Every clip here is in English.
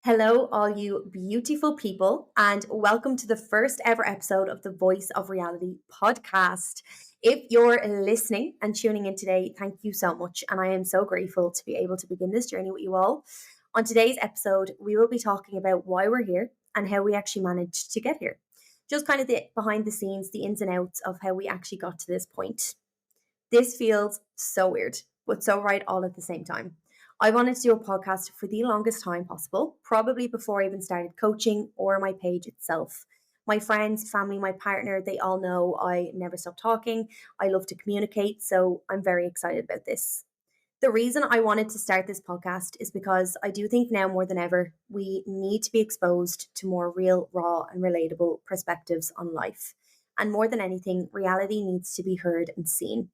Hello, all you beautiful people, and welcome to the first ever episode of the Voice of Reality podcast. If you're listening and tuning in today, thank you so much. And I am so grateful to be able to begin this journey with you all. On today's episode, we will be talking about why we're here and how we actually managed to get here. Just kind of the behind the scenes, the ins and outs of how we actually got to this point. This feels so weird, but so right all at the same time. I wanted to do a podcast for the longest time possible, probably before I even started coaching or my page itself. My friends, family, my partner, they all know I never stop talking. I love to communicate, so I'm very excited about this. The reason I wanted to start this podcast is because I do think now more than ever, we need to be exposed to more real, raw, and relatable perspectives on life. And more than anything, reality needs to be heard and seen.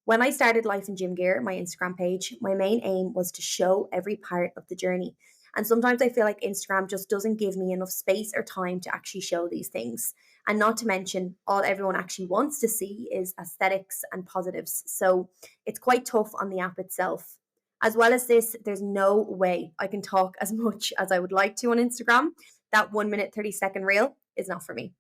When I started Life in Gym Gear, my Instagram page, my main aim was to show every part of the journey. And sometimes I feel like Instagram just doesn't give me enough space or time to actually show these things. And not to mention, all everyone actually wants to see is aesthetics and positives. So it's quite tough on the app itself. As well as this, there's no way I can talk as much as I would like to on Instagram. That 1 minute, 30-second reel is not for me.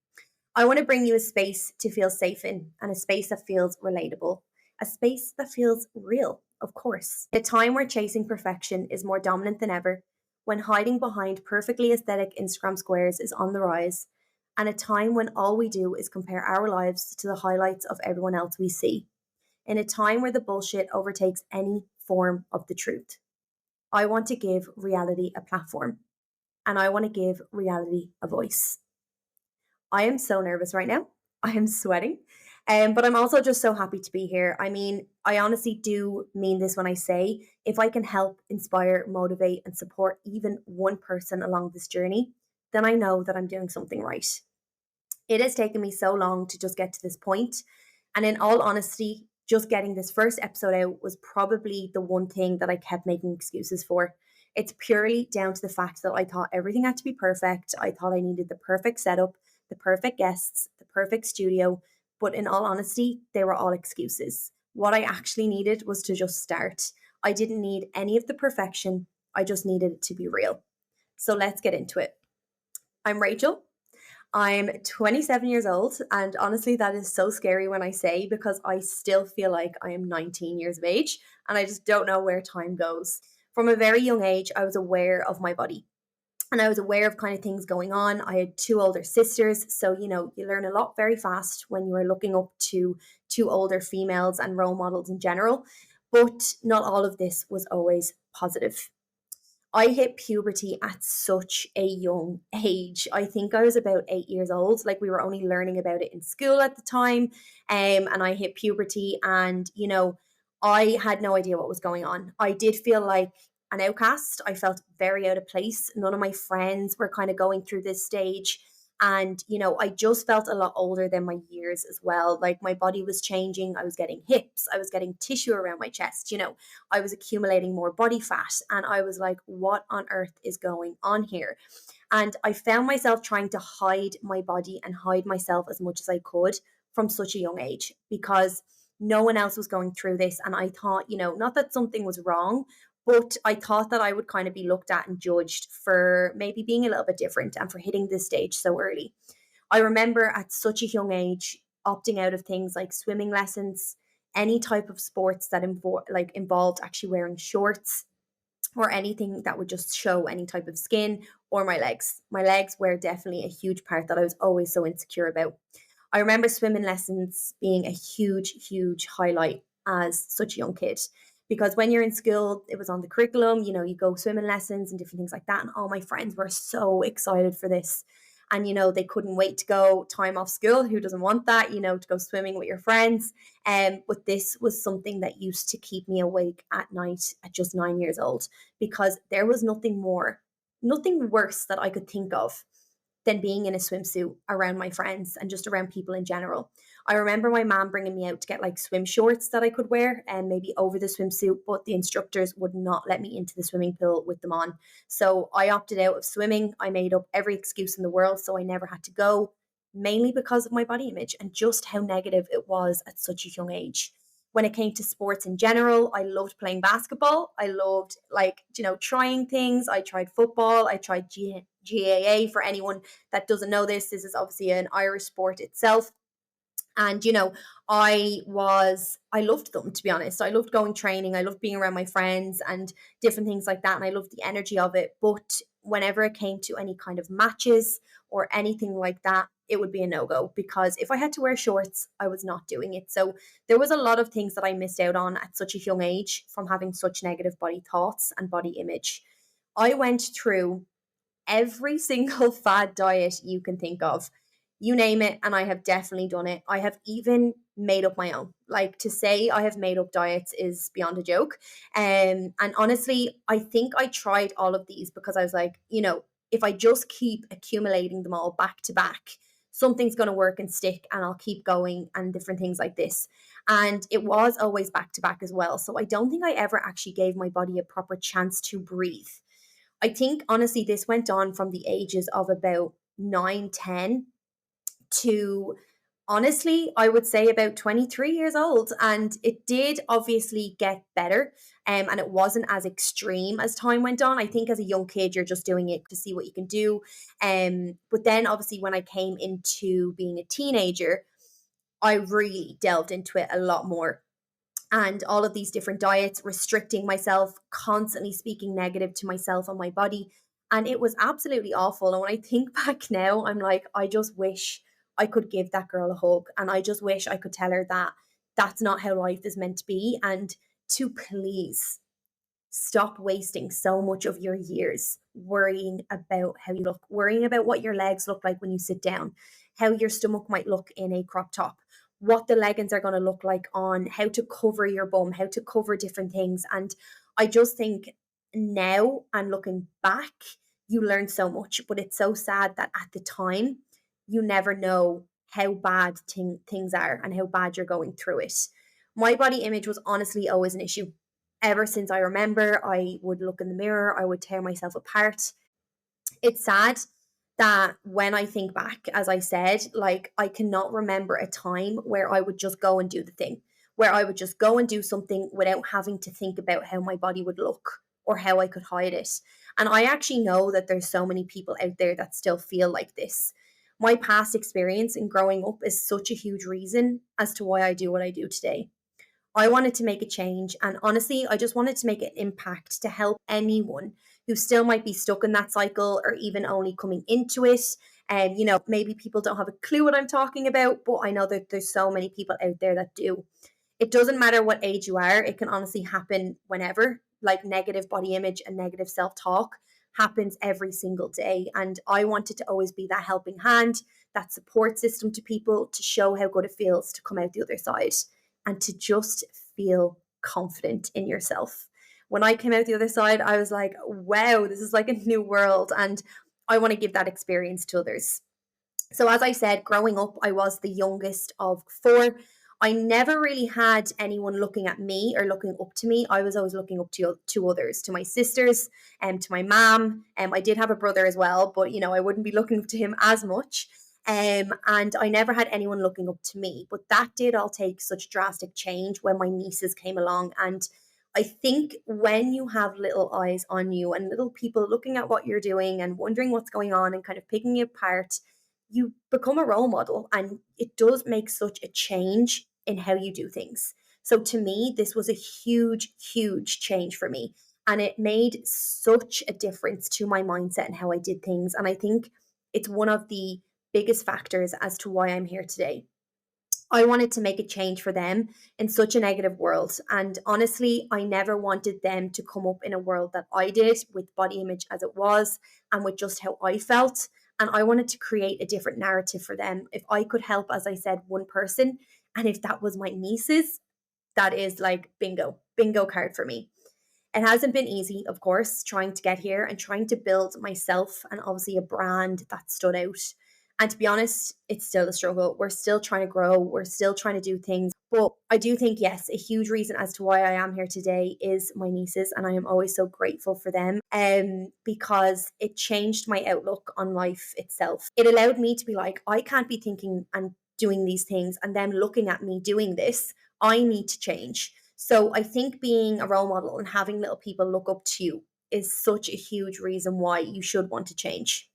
I want to bring you a space to feel safe in and a space that feels relatable, a space that feels real, of course. The time where chasing perfection is more dominant than ever, when hiding behind perfectly aesthetic Instagram squares is on the rise, and a time when all we do is compare our lives to the highlights of everyone else we see. In a time where the bullshit overtakes any form of the truth. I want to give reality a platform, and I want to give reality a voice. I am so nervous right now. I am sweating. But I'm also just so happy to be here. I mean, I honestly do mean this when I say if I can help, inspire, motivate, and support even one person along this journey, then I know that I'm doing something right. It has taken me so long to just get to this point. And in all honesty, just getting this first episode out was probably the one thing that I kept making excuses for. It's purely down to the fact that I thought everything had to be perfect. I thought I needed the perfect setup, the perfect guests, the perfect studio. But in all honesty, they were all excuses. What I actually needed was to just start. I didn't need any of the perfection. I just needed it to be real. So let's get into it. I'm Rachel. I'm 27 years old, and honestly, that is so scary when I say because I still feel like I am 19 years of age and I just don't know where time goes. From a very young age, I was aware of my body and I was aware of kind of things going on. I had two older sisters, so you learn a lot very fast when you are looking up to two older females and role models in general. But not all of this was always positive. I hit puberty at such a young age. I think I was about 8 years old. Like we were only learning about it in school at the time. And I hit puberty and, I had no idea what was going on. I did feel like an outcast. I felt very out of place. None of my friends were kind of going through this stage. And, I just felt a lot older than my years as well. Like my body was changing. I was getting hips. I was getting tissue around my chest. I was accumulating more body fat. And I was like, what on earth is going on here? And I found myself trying to hide my body and hide myself as much as I could from such a young age because no one else was going through this. And I thought, not that something was wrong, but I thought that I would kind of be looked at and judged for maybe being a little bit different and for hitting this stage so early. I remember at such a young age opting out of things like swimming lessons, any type of sports that involved actually wearing shorts or anything that would just show any type of skin or my legs. My legs were definitely a huge part that I was always so insecure about. I remember swimming lessons being a huge, huge highlight as such a young kid. Because when you're in school, it was on the curriculum, you go swimming lessons and different things like that. And all my friends were so excited for this. And, they couldn't wait to go time off school. Who doesn't want that, to go swimming with your friends? But this was something that used to keep me awake at night at just 9 years old because there was nothing worse that I could think of than being in a swimsuit around my friends and just around people in general. I remember my mom bringing me out to get like swim shorts that I could wear and maybe over the swimsuit, but the instructors would not let me into the swimming pool with them on. So I opted out of swimming. I made up every excuse in the world so I never had to go, mainly because of my body image and just how negative it was at such a young age. When it came to sports in general, I loved playing basketball. I loved, like, trying things. I tried football. I tried GAA. For anyone that doesn't know this is obviously an Irish sport itself. And I loved them, to be honest. I loved going training. I loved being around my friends and different things like that. And I loved the energy of it. But whenever it came to any kind of matches or anything like that, it would be a no-go, because if I had to wear shorts, I was not doing it. So there was a lot of things that I missed out on at such a young age from having such negative body thoughts and body image. I went through every single fad diet you can think of. You name it, and I have definitely done it. I have even made up my own. Like, to say I have made up diets is beyond a joke. And honestly, I think I tried all of these because I was like, if I just keep accumulating them all back to back, something's going to work and stick, and I'll keep going, and different things like this. And it was always back to back as well. So I don't think I ever actually gave my body a proper chance to breathe. I think honestly, this went on from the ages of about 9, 10 to, honestly, I would say about 23 years old. And it did obviously get better. And it wasn't as extreme as time went on. I think as a young kid, you're just doing it to see what you can do. But then obviously when I came into being a teenager, I really delved into it a lot more, and all of these different diets, restricting myself, constantly speaking negative to myself and my body. And it was absolutely awful. And when I think back now, I'm like, I just wish I could give that girl a hug. And I just wish I could tell her that that's not how life is meant to be. And to please stop wasting so much of your years worrying about how you look, worrying about what your legs look like when you sit down, how your stomach might look in a crop top, what the leggings are going to look like on, how to cover your bum, how to cover different things. And I just think now, and looking back, you learn so much, but it's so sad that at the time you never know how bad things are and how bad you're going through it. My body image was honestly always an issue. Ever since I remember, I would look in the mirror, I would tear myself apart. It's sad that when I think back, as I said, like, I cannot remember a time where I would just go and do the thing, where I would just go and do something without having to think about how my body would look or how I could hide it. And I actually know that there's so many people out there that still feel like this. My past experience in growing up is such a huge reason as to why I do what I do today. I wanted to make a change. And honestly, I just wanted to make an impact to help anyone who still might be stuck in that cycle or even only coming into it. And, maybe people don't have a clue what I'm talking about, but I know that there's so many people out there that do. It doesn't matter what age you are, it can honestly happen whenever. Like, negative body image and negative self talk happens every single day. And I wanted to always be that helping hand, that support system to people, to show how good it feels to come out the other side and to just feel confident in yourself. When I came out the other side, I was like, wow, this is like a new world. And I want to give that experience to others. So, as I said, growing up, I was the youngest of four. I never really had anyone looking at me or looking up to me. I was always looking up to others, to my sisters and to my mom. I did have a brother as well, but I wouldn't be looking up to him as much. And I never had anyone looking up to me. But that did all take such drastic change when my nieces came along. And I think when you have little eyes on you and little people looking at what you're doing and wondering what's going on and kind of picking you apart, you become a role model, and it does make such a change in how you do things. So to me, this was a huge, huge change for me. And it made such a difference to my mindset and how I did things. And I think it's one of the biggest factors as to why I'm here today. I wanted to make a change for them in such a negative world. And honestly, I never wanted them to come up in a world that I did, with body image as it was and with just how I felt. And I wanted to create a different narrative for them. If I could help, as I said, one person, and if that was my nieces, that is like bingo card for me. It hasn't been easy, of course, trying to get here and trying to build myself and obviously a brand that stood out. And to be honest, it's still a struggle. We're still trying to grow. We're still trying to do things. But I do think, yes, a huge reason as to why I am here today is my nieces. And I am always so grateful for them, because it changed my outlook on life itself. It allowed me to be like, I can't be thinking and doing these things and then looking at me doing this. I need to change. So I think being a role model and having little people look up to you is such a huge reason why you should want to change.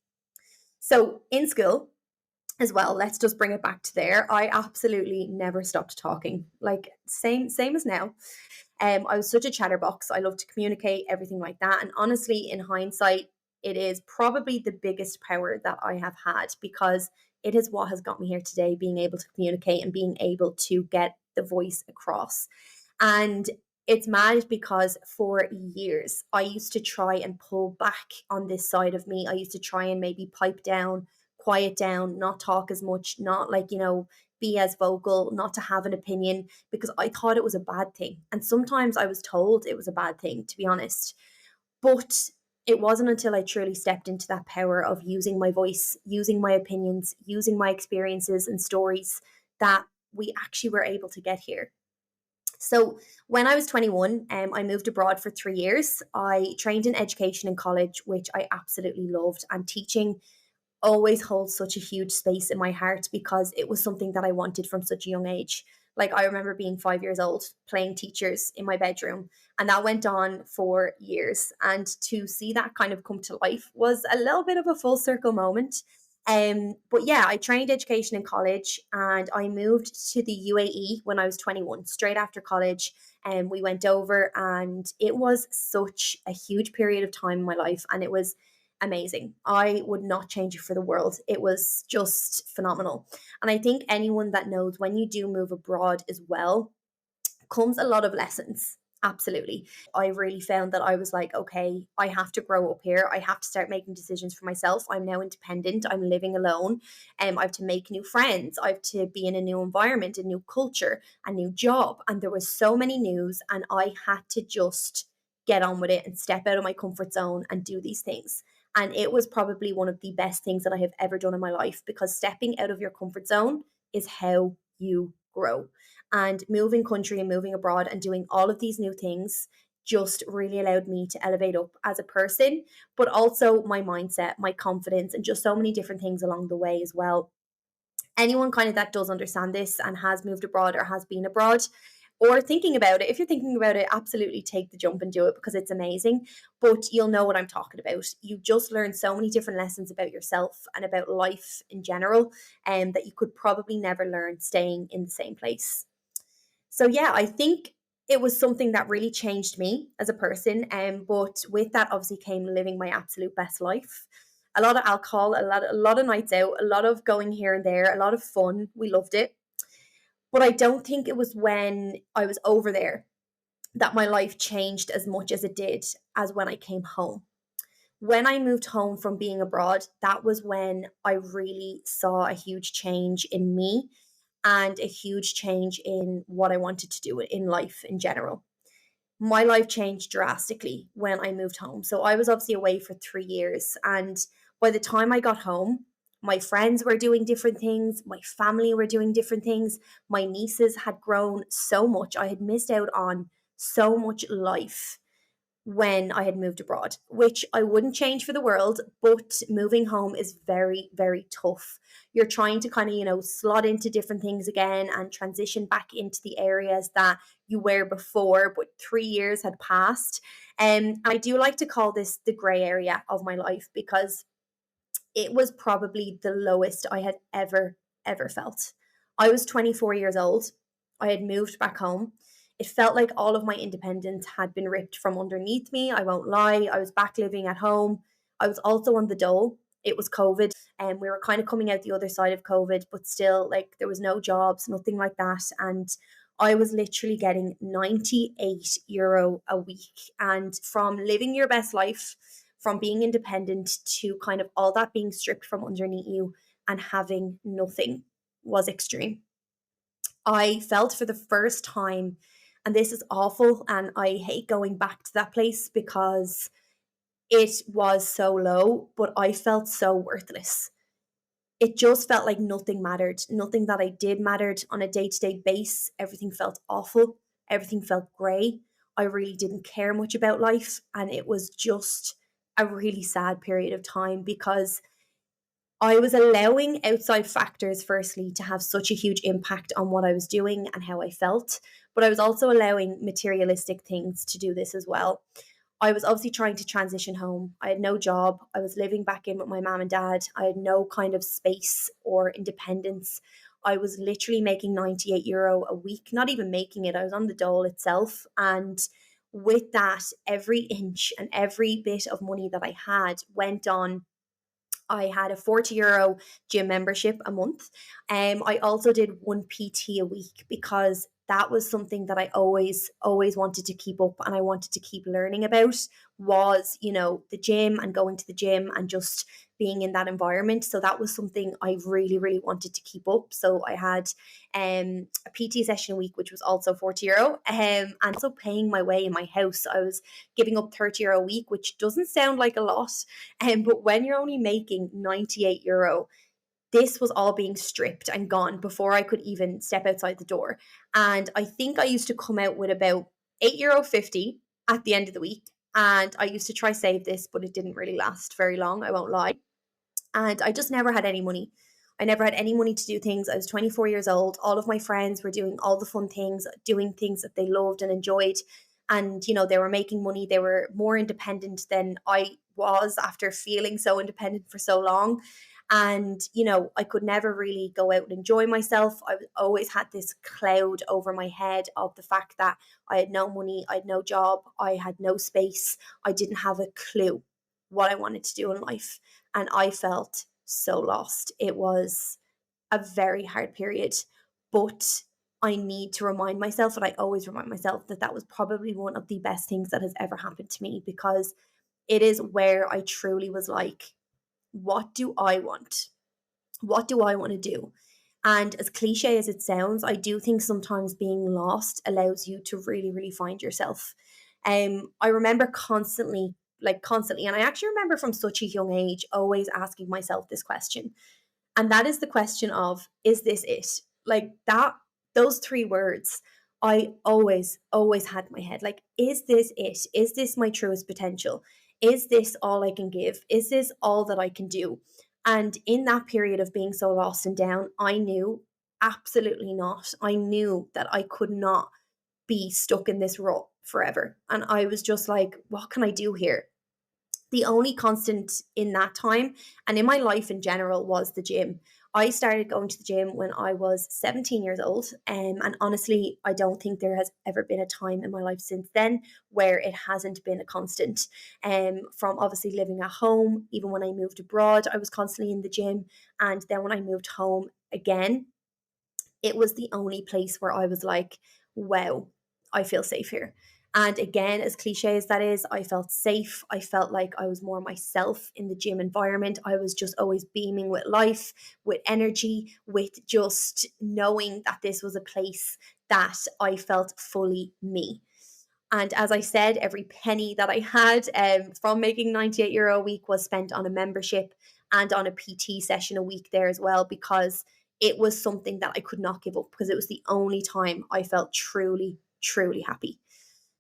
So in school, as well, let's just bring it back to there. I absolutely never stopped talking. Like same as now. I was such a chatterbox. I love to communicate, everything like that. And honestly, in hindsight, it is probably the biggest power that I have had, because it is what has got me here today, being able to communicate and being able to get the voice across. And it's mad because for years I used to try and pull back on this side of me. I used to try and maybe pipe down, quiet down, not talk as much, not like, be as vocal, not to have an opinion, because I thought it was a bad thing. And sometimes I was told it was a bad thing, to be honest. But it wasn't until I truly stepped into that power of using my voice, using my opinions, using my experiences and stories, that we actually were able to get here. So when I was 21, I moved abroad for 3 years. I trained in education in college, which I absolutely loved. And teaching always holds such a huge space in my heart because it was something that I wanted from such a young age. Like, I remember being 5 years old, playing teachers in my bedroom, and that went on for years. And to see that kind of come to life was a little bit of a full circle moment. But yeah, I trained education in college and I moved to the UAE when I was 21, straight after college. And we went over, and it was such a huge period of time in my life, and it was amazing. I would not change it for the world. It was just phenomenal. And I think anyone that knows, when you do move abroad as well, comes a lot of lessons. Absolutely. I really found that I was like, okay, I have to grow up here. I have to start making decisions for myself. I'm now independent. I'm living alone. I have to make new friends. I have to be in a new environment, a new culture, a new job. And there was so many news, and I had to just get on with it and step out of my comfort zone and do these things. And it was probably one of the best things that I have ever done in my life, because stepping out of your comfort zone is how you grow. And moving country and moving abroad and doing all of these new things just really allowed me to elevate up as a person, but also my mindset, my confidence, and just so many different things along the way as well. Anyone kind of that does understand this and has moved abroad or has been abroad or thinking about it, if you're thinking about it, absolutely take the jump and do it, because it's amazing. But you'll know what I'm talking about. You just learn so many different lessons about yourself and about life in general, and that you could probably never learn staying in the same place. So yeah, I think it was something that really changed me as a person. But with that obviously came living my absolute best life. A lot of alcohol, a lot of nights out, a lot of going here and there, a lot of fun. We loved it. But I don't think it was when I was over there that my life changed as much as it did as when I came home. When I moved home from being abroad, that was when I really saw a huge change in me and a huge change in what I wanted to do in life in general. My life changed drastically when I moved home. So I was obviously away for 3 years. And by the time I got home, my friends were doing different things. My family were doing different things. My nieces had grown so much. I had missed out on so much life when I had moved abroad, which I wouldn't change for the world, but moving home is very, very tough. You're trying to kind of, slot into different things again and transition back into the areas that you were before, but 3 years had passed. And I do like to call this the gray area of my life, because it was probably the lowest I had ever felt. I was 24 years old. I had moved back home. It felt like all of my independence had been ripped from underneath me. I won't lie. I was back living at home. I was also on the dole. It was COVID, and we were kind of coming out the other side of COVID, but still, like, there was no jobs, nothing like that. And I was literally getting €98 a week. And from living your best life, from being independent, to kind of all that being stripped from underneath you and having nothing, was extreme. I felt for the first time, and this is awful, and I hate going back to that place because it was so low, but I felt so worthless. It just felt like nothing mattered. Nothing that I did mattered on a day-to-day base. Everything felt awful. Everything felt grey. I really didn't care much about life, and it was just a really sad period of time, because I was allowing outside factors, firstly, to have such a huge impact on what I was doing and how I felt, but I was also allowing materialistic things to do this as well. I was obviously trying to transition home. I had no job. I was living back in with my mom and dad. I had no kind of space or independence. I was literally making €98 a week, not even making it. I was on the dole itself. And with that, every inch and every bit of money that I had went on. I had a €40 gym membership a month. I also did one PT a week because that was something that I always wanted to keep up and I wanted to keep learning about was, the gym and going to the gym and just being in that environment. So that was something I really, really wanted to keep up. So I had a PT session a week, which was also €40, and also paying my way in my house. I was giving up €30 a week, which doesn't sound like a lot, but when you're only making €98, this was all being stripped and gone before I could even step outside the door. And I think I used to come out with about €8.50 at the end of the week. And I used to try save this, but it didn't really last very long, I won't lie. And I just never had any money. I never had any money to do things. I was 24 years old. All of my friends were doing all the fun things, doing things that they loved and enjoyed. And, they were making money. They were more independent than I was after feeling so independent for so long. And, I could never really go out and enjoy myself. I always had this cloud over my head of the fact that I had no money, I had no job, I had no space. I didn't have a clue what I wanted to do in life. And I felt so lost. It was a very hard period, but I need to remind myself, and I always remind myself, that that was probably one of the best things that has ever happened to me, because it is where I truly was like, what do I want? What do I want to do? And as cliche as it sounds, I do think sometimes being lost allows you to really, really find yourself. I remember constantly, and I actually remember from such a young age always asking myself this question. And that is the question of, is this it? Like that, those three words, I always had in my head. Like, is this it? Is this my truest potential? Is this all I can give? Is this all that I can do? And in that period of being so lost and down, I knew absolutely not. I knew that I could not be stuck in this rut forever. And I was just like, what can I do here? The only constant in that time and in my life in general was the gym. I started going to the gym when I was 17 years old. And honestly, I don't think there has ever been a time in my life since then where it hasn't been a constant. From obviously living at home, even when I moved abroad, I was constantly in the gym. And then when I moved home again, it was the only place where I was like, wow, I feel safe here. And again, as cliche as that is, I felt safe. I felt like I was more myself in the gym environment. I was just always beaming with life, with energy, with just knowing that this was a place that I felt fully me. And as I said, every penny that I had from making €98 a week was spent on a membership and on a PT session a week there as well, because it was something that I could not give up, because it was the only time I felt truly, truly happy.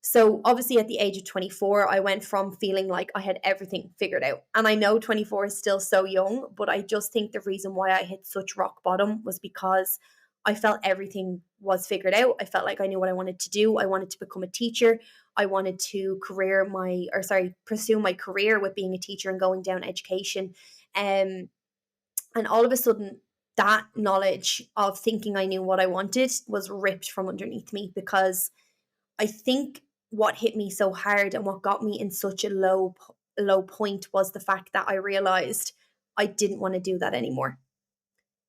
So obviously at the age of 24, I went from feeling like I had everything figured out. And I know 24 is still so young, but I just think the reason why I hit such rock bottom was because I felt everything was figured out. I felt like I knew what I wanted to do. I wanted to become a teacher. I wanted to pursue my career with being a teacher and going down education. And all of a sudden, that knowledge of thinking I knew what I wanted was ripped from underneath me, because I think what hit me so hard and what got me in such a low point was the fact that I realized I didn't want to do that anymore.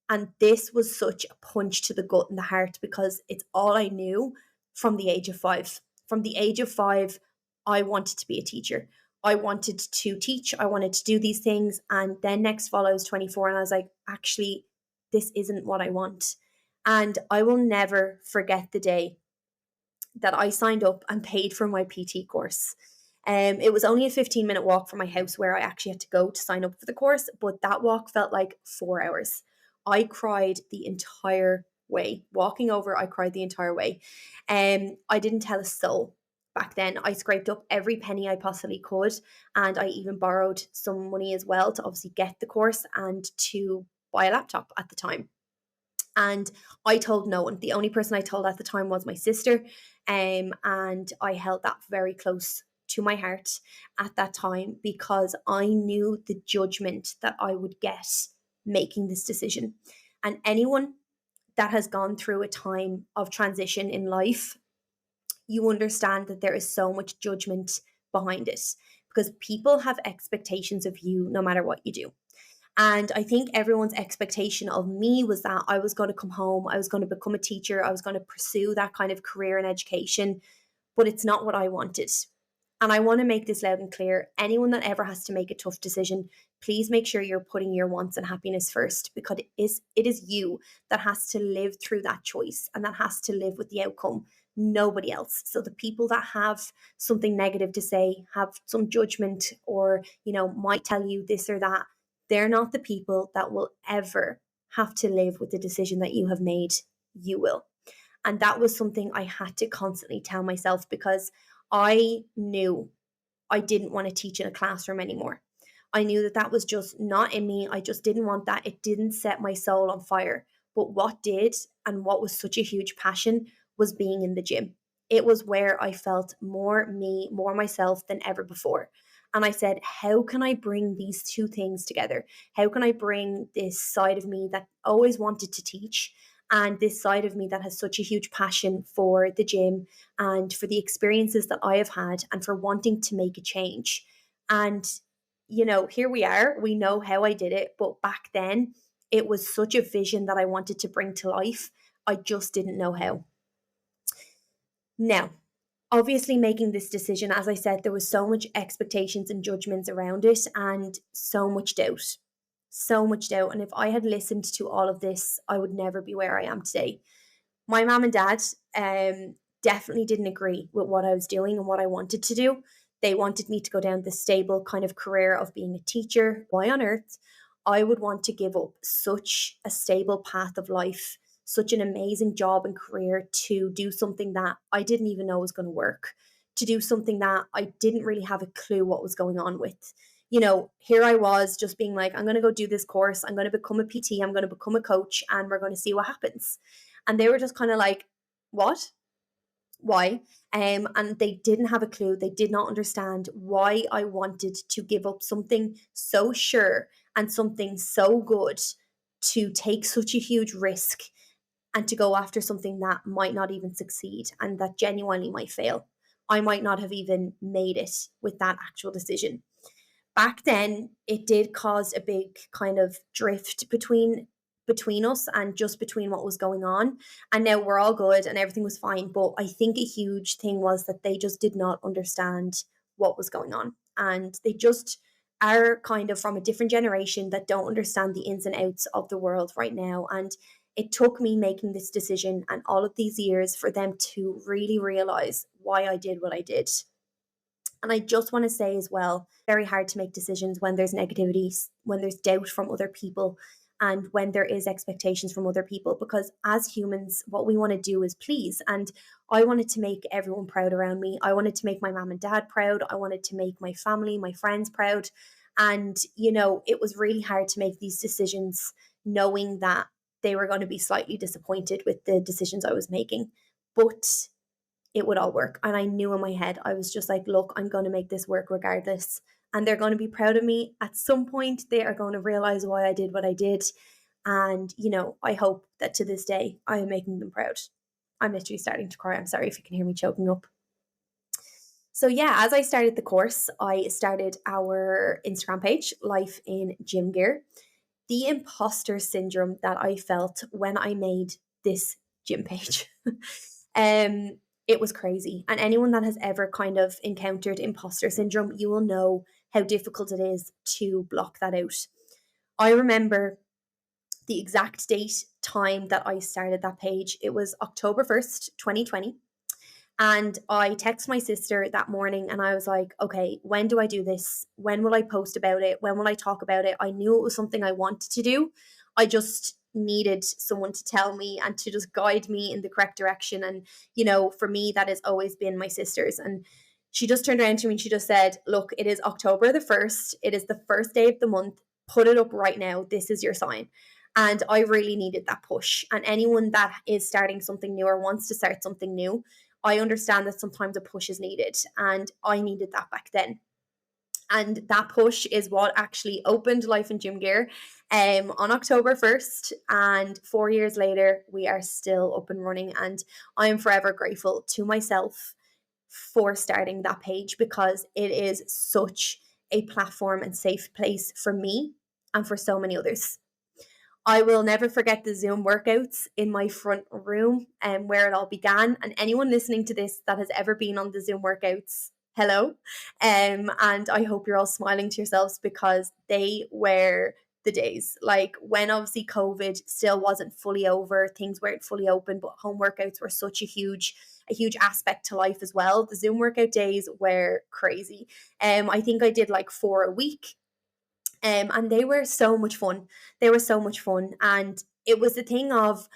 And this was such a punch to the gut and the heart, because it's all I knew from the age of 5. From the age of 5, I wanted to be a teacher. I wanted to teach. I wanted to do these things. And then next fall, I was 24 and I was like, actually, this isn't what I want. And I will never forget the day that I signed up and paid for my PT course. It was only a 15-minute walk from my house where I actually had to go to sign up for the course, but that walk felt like 4 hours. I cried the entire way. Walking over, I cried the entire way. I didn't tell a soul back then. I scraped up every penny I possibly could, and I even borrowed some money as well to obviously get the course and to buy a laptop at the time. And I told no one. The only person I told at the time was my sister. And I held that very close to my heart at that time because I knew the judgment that I would get making this decision. And anyone that has gone through a time of transition in life, you understand that there is so much judgment behind it because people have expectations of you no matter what you do. And I think everyone's expectation of me was that I was going to come home, I was going to become a teacher, I was going to pursue that kind of career in education, but it's not what I wanted. And I want to make this loud and clear. Anyone that ever has to make a tough decision, please make sure you're putting your wants and happiness first, because it is you that has to live through that choice and that has to live with the outcome, nobody else. So the people that have something negative to say, have some judgment, or, might tell you this or that, they're not the people that will ever have to live with the decision that you have made. You will. And that was something I had to constantly tell myself, because I knew I didn't want to teach in a classroom anymore. I knew that that was just not in me. I just didn't want that. It didn't set my soul on fire. But what did, and what was such a huge passion, was being in the gym. It was where I felt more me, more myself than ever before. And I said, how can I bring these two things together? How can I bring this side of me that always wanted to teach and this side of me that has such a huge passion for the gym and for the experiences that I have had and for wanting to make a change? And, here we are. We know how I did it. But back then, it was such a vision that I wanted to bring to life. I just didn't know how. Now, obviously, making this decision, as I said, there was so much expectations and judgments around it and so much doubt. So much doubt. And if I had listened to all of this, I would never be where I am today. My mom and dad definitely didn't agree with what I was doing and what I wanted to do. They wanted me to go down the stable kind of career of being a teacher. Why on earth I would want to give up such a stable path of life, such an amazing job and career, to do something that I didn't even know was going to work, to do something that I didn't really have a clue what was going on with. Here I was just being like, I'm going to go do this course. I'm going to become a PT. I'm going to become a coach, and we're going to see what happens. And they were just kind of like, what? Why? And they didn't have a clue. They did not understand why I wanted to give up something so sure and something so good to take such a huge risk and to go after something that might not even succeed and that genuinely might fail. I might not have even made it with that actual decision. Back then, it did cause a big kind of drift between us and just between what was going on. And now we're all good and everything was fine. But I think a huge thing was that they just did not understand what was going on. And they just are kind of from a different generation that don't understand the ins and outs of the world right now. And it took me making this decision and all of these years for them to really realize why I did what I did. And I just want to say as well, very hard to make decisions when there's negativity, when there's doubt from other people, and when there is expectations from other people, because as humans, what we want to do is please. And I wanted to make everyone proud around me. I wanted to make my mom and dad proud. I wanted to make my family, my friends proud. And, it was really hard to make these decisions knowing that they were going to be slightly disappointed with the decisions I was making. But it would all work. And I knew in my head, I was just like, look, I'm going to make this work regardless. And they're going to be proud of me. At some point, they are going to realize why I did what I did. And, I hope that to this day, I am making them proud. I'm literally starting to cry. I'm sorry if you can hear me choking up. So yeah, as I started the course, I started our Instagram page, Life in Gym Gear. The imposter syndrome that I felt when I made this gym page. It was crazy. And anyone that has ever kind of encountered imposter syndrome, you will know how difficult it is to block that out. I remember the exact date, time that I started that page. It was October 1st, 2020. And I texted my sister that morning and I was like, okay, when do I do this? When will I post about it? When will I talk about it? I knew it was something I wanted to do. I just needed someone to tell me and to just guide me in the correct direction. And, you know, for me, that has always been my sisters. And she just turned around to me and she just said, look, it is October the 1st. It is the first day of the month. Put it up right now. This is your sign. And I really needed that push. And anyone that is starting something new or wants to start something new, I understand that sometimes a push is needed. And I needed that back then. And that push is what actually opened Life in Gym Gear on October 1st. And 4 years later, we are still up and running. And I am forever grateful to myself for starting that page, because it is such a platform and safe place for me and for so many others. I will never forget the Zoom workouts in my front room and where it all began. And anyone listening to this that has ever been on the Zoom workouts, hello. And I hope you're all smiling to yourselves, because they were the days. Like, when obviously COVID still wasn't fully over, things weren't fully open, but home workouts were such a huge aspect to life as well. The Zoom workout days were crazy. I think I did like 4 a week. And they were so much fun. They were so much fun. And it was the thing of,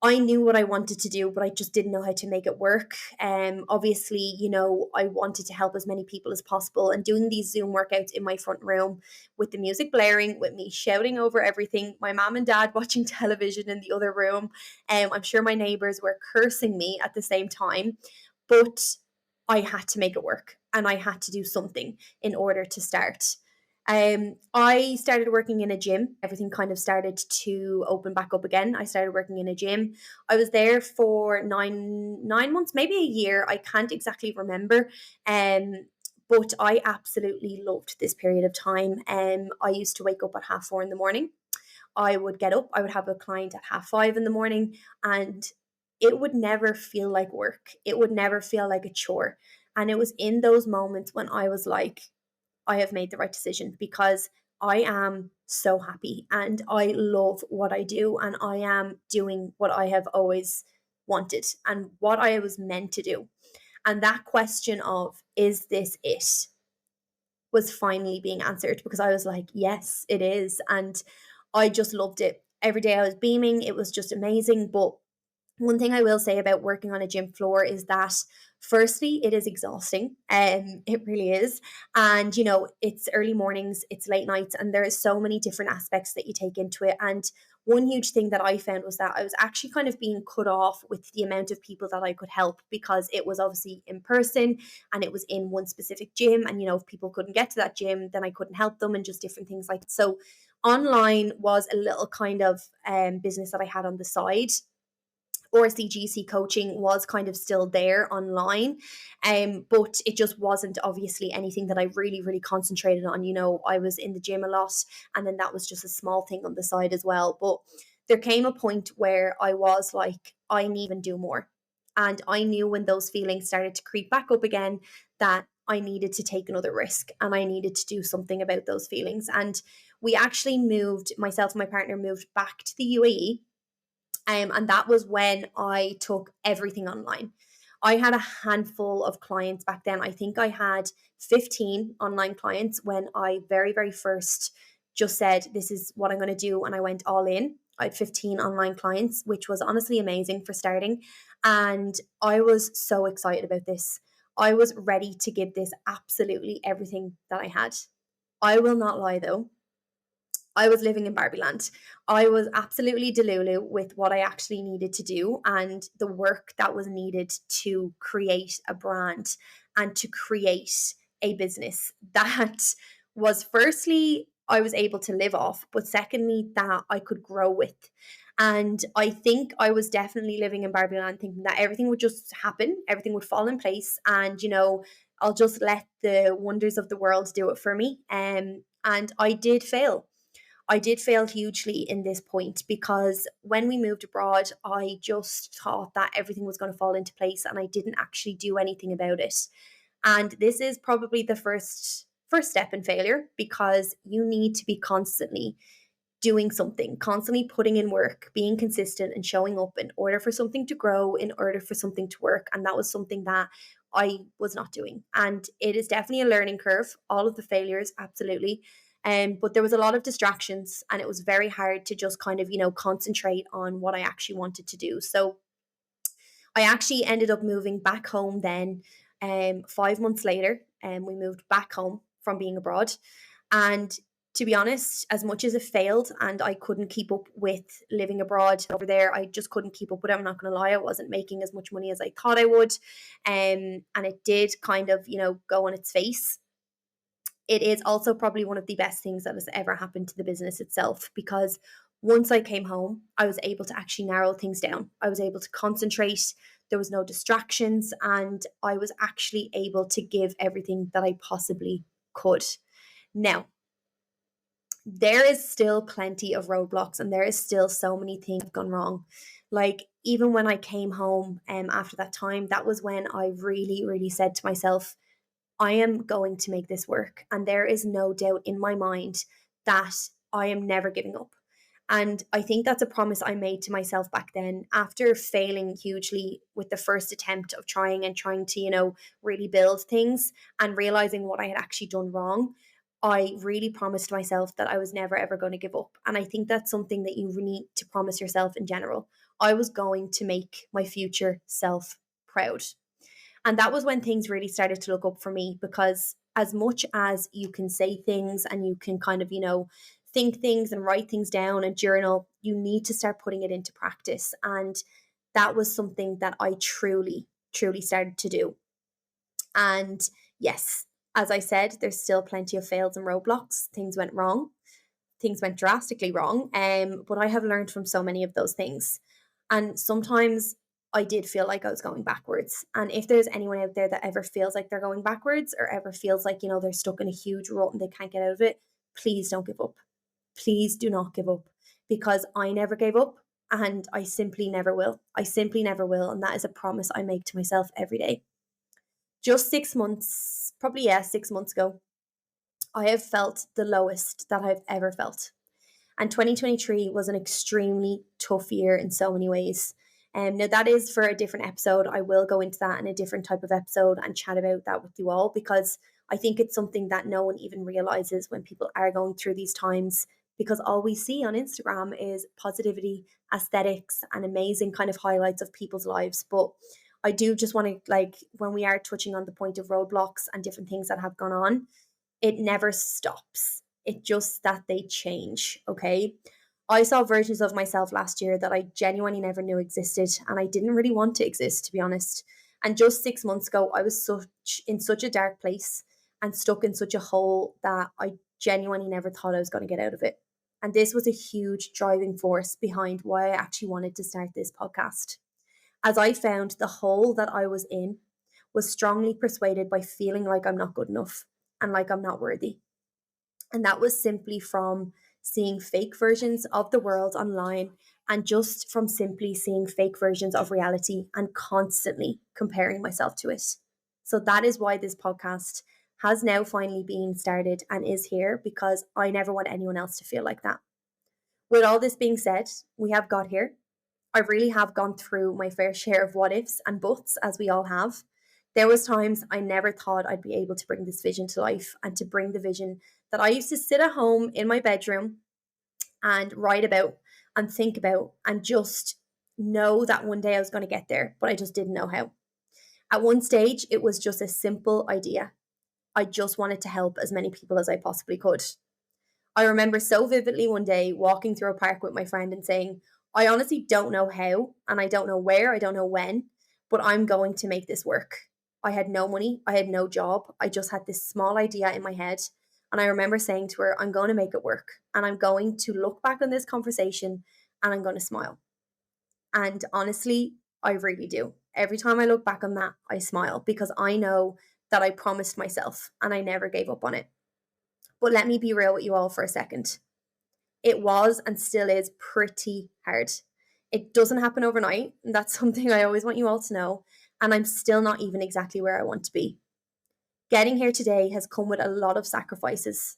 I knew what I wanted to do, but I just didn't know how to make it work. Obviously, you know, I wanted to help as many people as possible, and doing these Zoom workouts in my front room with the music blaring, with me shouting over everything, my mom and dad watching television in the other room. I'm sure my neighbors were cursing me at the same time, but I had to make it work, and I had to do something in order to start. I started working in a gym. Everything kind of started to open back up again. I started working in a gym. I was there for nine months, maybe a year. I can't exactly remember. But I absolutely loved this period of time. I used to wake up at 4:30 in the morning. I would get up. I would have a client at 5:30 in the morning, and it would never feel like work. It would never feel like a chore. And it was in those moments when I was like, I have made the right decision, because I am so happy and I love what I do, and I am doing what I have always wanted and what I was meant to do. And that question of, is this it, was finally being answered, because I was like, yes, it is. And I just loved it. Every day I was beaming. It was just amazing. But one thing I will say about working on a gym floor is that, firstly, it is exhausting. It really is. And, you know, it's early mornings, it's late nights, and there is so many different aspects that you take into it. And one huge thing that I found was that I was actually kind of being cut off with the amount of people that I could help, because it was obviously in person and it was in one specific gym. And, you know, if people couldn't get to that gym, then I couldn't help them, and just different things like that. So online was a little kind of business that I had on the side. RCGC coaching was kind of still there online, but it just wasn't obviously anything that I really concentrated on. You know, I was in the gym a lot, and then that was just a small thing on the side as well. But there came a point where I was like, I need to do more. And I knew when those feelings started to creep back up again that I needed to take another risk, and I needed to do something about those feelings. And we actually moved, myself and my partner moved back to the UAE. And that was when I took everything online. I had a handful of clients back then. I think I had 15 online clients when I very first just said, this is what I'm going to do. And I went all in. I had 15 online clients, which was honestly amazing for starting. And I was so excited about this. I was ready to give this absolutely everything that I had. I will not lie though, I was living in Barbie land. I was absolutely delulu with what I actually needed to do and the work that was needed to create a brand and to create a business that was, firstly, I was able to live off, but secondly, that I could grow with. And I think I was definitely living in Barbie land thinking that everything would just happen, everything would fall in place, and, you know, I'll just let the wonders of the world do it for me. And I did fail. I did fail hugely in this point, because when we moved abroad, I just thought that everything was going to fall into place and I didn't actually do anything about it. And this is probably the first step in failure, because you need to be constantly doing something, constantly putting in work, being consistent and showing up in order for something to grow, in order for something to work. And that was something that I was not doing. And it is definitely a learning curve, all of the failures, absolutely. But there was a lot of distractions, and it was very hard to just kind of, concentrate on what I actually wanted to do. So I actually ended up moving back home then. 5 months later, we moved back home from being abroad. And to be honest, as much as it failed and I couldn't keep up with living abroad over there, I just couldn't keep up with it. I'm not going to lie, I wasn't making as much money as I thought I would. And it did kind of, go on its face. It is also probably one of the best things that has ever happened to the business itself, because once I came home, I was able to actually narrow things down. I was able to concentrate. There was no distractions, and I was actually able to give everything that I possibly could. Now, there is still plenty of roadblocks, and there is still so many things have gone wrong. Like, even when I came home after that time, that was when I really, really said to myself, I am going to make this work. And there is no doubt in my mind that I am never giving up. And I think that's a promise I made to myself back then, after failing hugely with the first attempt of trying to, really build things, and realizing what I had actually done wrong. I really promised myself that I was never ever going to give up. And I think that's something that you need to promise yourself in general. I was going to make my future self proud. And that was when things really started to look up for me, because as much as you can say things and you can kind of, think things and write things down and journal, you need to start putting it into practice. And that was something that I truly, truly started to do. And yes, as I said, there's still plenty of fails and roadblocks. Things went wrong. Things went drastically wrong. But I have learned from so many of those things. And sometimes I did feel like I was going backwards. And if there's anyone out there that ever feels like they're going backwards, or ever feels like, they're stuck in a huge rut and they can't get out of it, please don't give up. Please do not give up, because I never gave up, and I simply never will. I simply never will. And that is a promise I make to myself every day. Just 6 months, probably, 6 months ago, I have felt the lowest that I've ever felt. And 2023 was an extremely tough year in so many ways. Now, that is for a different episode. I will go into that in a different type of episode and chat about that with you all, because I think it's something that no one even realizes when people are going through these times, because all we see on Instagram is positivity, aesthetics, and amazing kind of highlights of people's lives. But I do just want to, like, when we are touching on the point of roadblocks and different things that have gone on, it never stops. It just that they change, okay? I saw versions of myself last year that I genuinely never knew existed, and I didn't really want to exist, to be honest. And just 6 months ago, I was in such a dark place and stuck in such a hole that I genuinely never thought I was going to get out of it. And this was a huge driving force behind why I actually wanted to start this podcast, as I found the hole that I was in was strongly persuaded by feeling like I'm not good enough and like I'm not worthy. And that was simply from seeing fake versions of the world online, and just from simply seeing fake versions of reality and constantly comparing myself to it. So that is why this podcast has now finally been started and is here, because I never want anyone else to feel like that. With all this being said, we have got here. I really have gone through my fair share of what ifs and buts, as we all have. There was times I never thought I'd be able to bring this vision to life, and to bring the vision that I used to sit at home in my bedroom and write about and think about, and just know that one day I was going to get there, but I just didn't know how. At one stage, it was just a simple idea. I just wanted to help as many people as I possibly could. I remember so vividly one day walking through a park with my friend and saying, I honestly don't know how, and I don't know where, I don't know when, but I'm going to make this work. I had no money, I had no job, I just had this small idea in my head. And I remember saying to her, I'm going to make it work. And I'm going to look back on this conversation and I'm going to smile. And honestly, I really do. Every time I look back on that, I smile, because I know that I promised myself and I never gave up on it. But let me be real with you all for a second. It was and still is pretty hard. It doesn't happen overnight. And that's something I always want you all to know. And I'm still not even exactly where I want to be. Getting here today has come with a lot of sacrifices,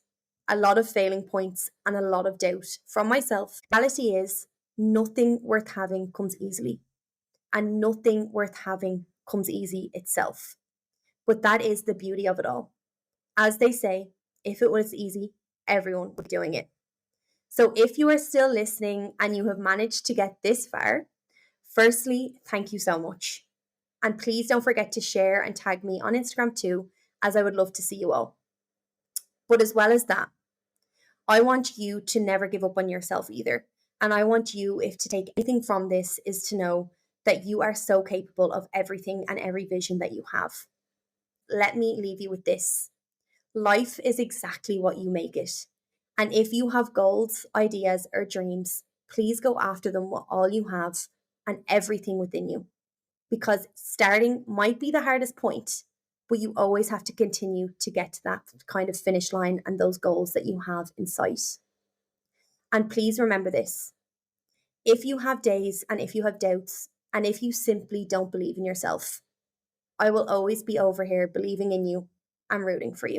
a lot of failing points, and a lot of doubt from myself. The reality is, nothing worth having comes easily, and nothing worth having comes easy itself. But that is the beauty of it all. As they say, if it was easy, everyone would be doing it. So if you are still listening and you have managed to get this far, firstly, thank you so much. And please don't forget to share and tag me on Instagram too, as I would love to see you all. But as well as that, I want you to never give up on yourself either. And I want you, if to take anything from this, is to know that you are so capable of everything and every vision that you have. Let me leave you with this. Life is exactly what you make it. And if you have goals, ideas, or dreams, please go after them with all you have and everything within you. Because starting might be the hardest point, but you always have to continue to get to that kind of finish line and those goals that you have in sight. And please remember this. If you have days and if you have doubts and if you simply don't believe in yourself, I will always be over here believing in you and rooting for you.